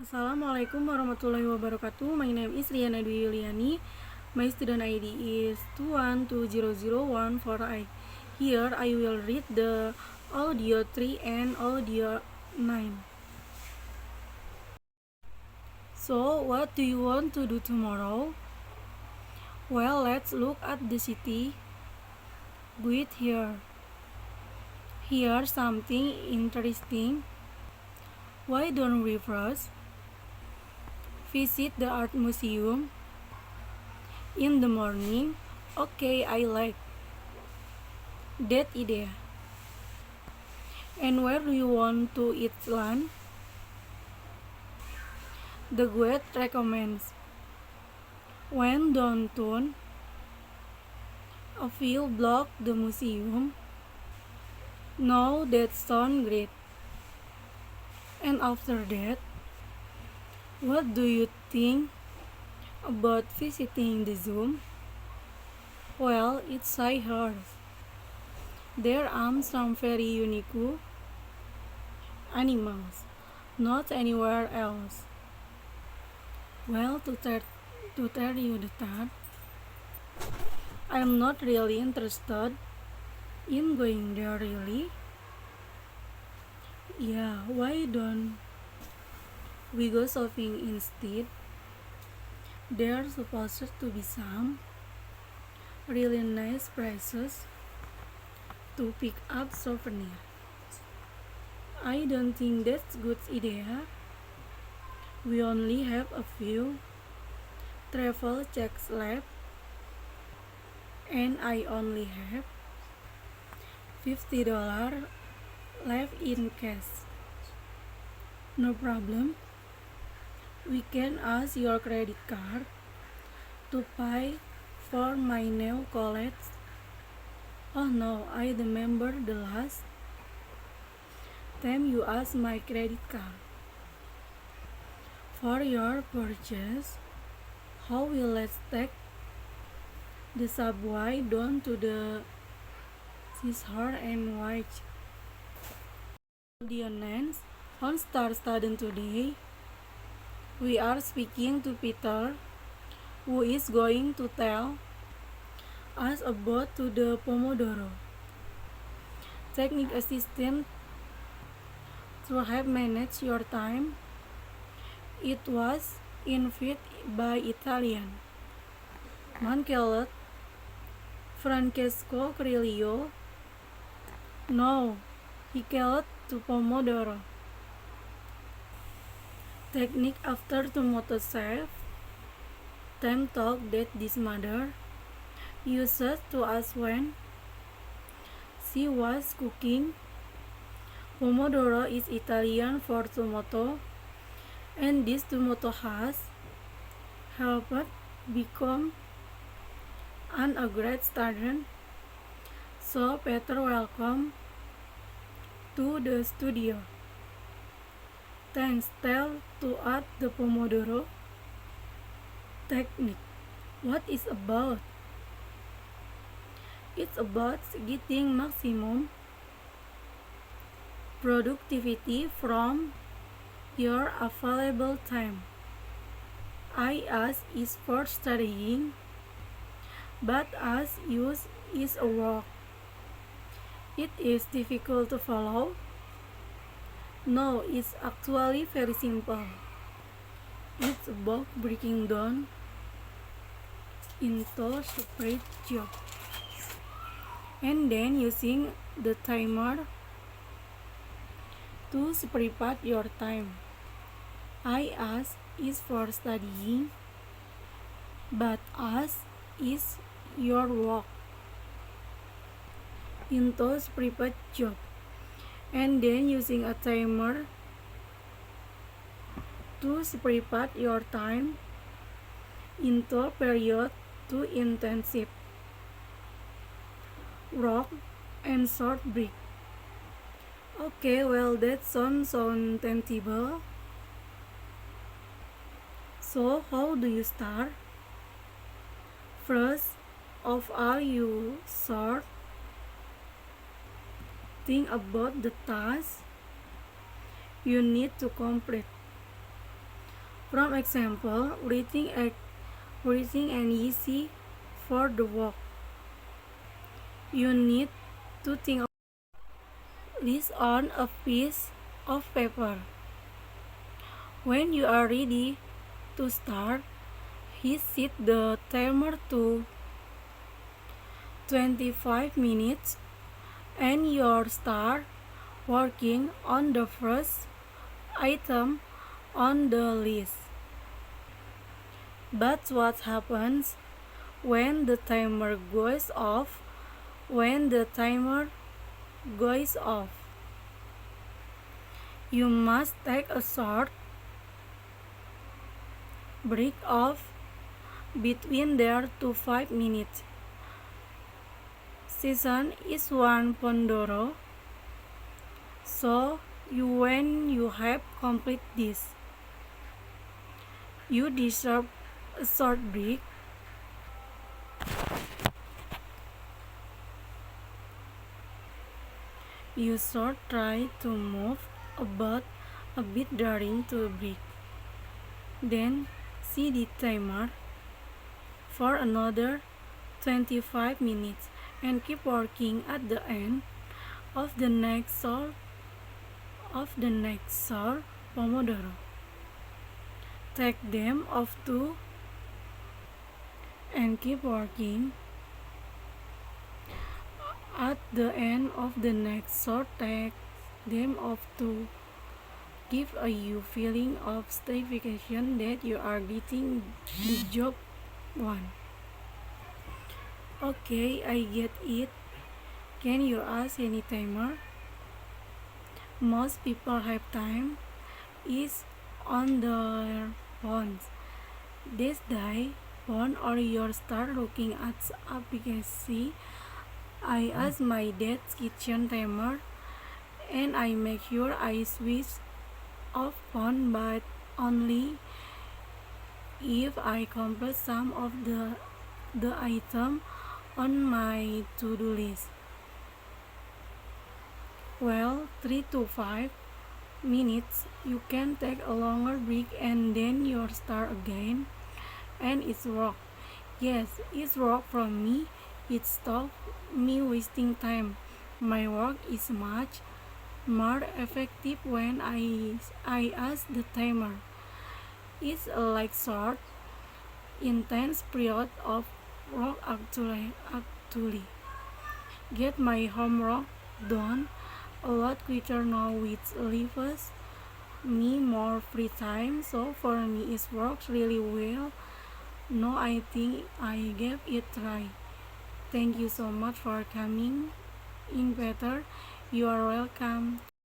Assalamualaikum warahmatullahi wabarakatuh. My name is Riana Dwi Yuliani. My student ID is 2120014I. Here I will read the audio 3 and audio 9. So, what do you want to do tomorrow? Well, let's look at the city. Wait here. Here's something interesting. Why don't we first visit the art museum in the morning? Okay, I like that idea. And where do you want to eat lunch? The guide recommends when downtown, a few block the museum. No, that sounds great. And after that, what do you think about visiting the zoo? Well, it's I heard there are some very unique animals, not anywhere else. Well, to tell you the truth, I'm not really interested in going there really. Yeah, why don't we go shopping instead? There's supposed to be some really nice prices to pick up souvenirs. I don't think that's a good idea. We only have a few travel checks left, and I only have $50 left in cash. No problem. We can ask your credit card to pay for my new college. Oh no, I remember the last time you asked my credit card for your purchase. How will let's take the subway down to the seashore and watch the audience on Star Student today? We are speaking to Peter, who is going to tell us about to the Pomodoro technique assistant to help manage your time. It was invented by Italian man called Francesco Cirillo. No, he called to Pomodoro technique after tomato chef Tim talk that his mother used to us when she was cooking. Pomodoro is Italian for tomato, and this tomato has helped become a great student. So Peter, welcome to the studio. Thanks. Tell to us the Pomodoro technique. What is about? It's about getting maximum productivity from your available time. IS is for studying, but as use is a work. It is difficult to follow. No, it's actually very simple. It's about breaking down into separate jobs and then using the timer to separate your time. IS is for studying, but as is your work into separate job and then using a timer to separate your time into period to intensive work and short break. Okay, well that sounds tangible. So how do you start? First of all, you sort think about the task you need to complete. From example, writing and easy for the work. You need to think of this on a piece of paper. When you are ready to start, set the timer to 25 minutes and you'll start working on the first item on the list. But what happens when the timer goes off? When the timer goes off, you must take a short break of between there to 5 minutes. Session is one Pomodoro, so when you have completed this, you deserve a short break. You should try to move about a bit during the break. Then set the timer for another 25 minutes and keep working at the end of the next Pomodoro. Take them off too and keep working at the end of the next short. Take them off to give you feeling of satisfaction that you are getting the job done. Okay, I get it. Can you ask any timer? Most people have time is on their phones. This day, phone or you start looking at application. I ask my dad's kitchen timer and I make sure I switch off phone, but only if I complete some of the item on my to-do list. Well, 3 to 5 minutes, you can take a longer break and then you start again, and it's work. Yes, it's work for me. It stops me wasting time. My work is much more effective when I ask the timer. It's like short, intense period of work actually get my homework done a lot quicker now, which leaves me more free time. So for me, it works really well. No, I think I gave it a try. Thank you so much for coming in, Peter. You are welcome.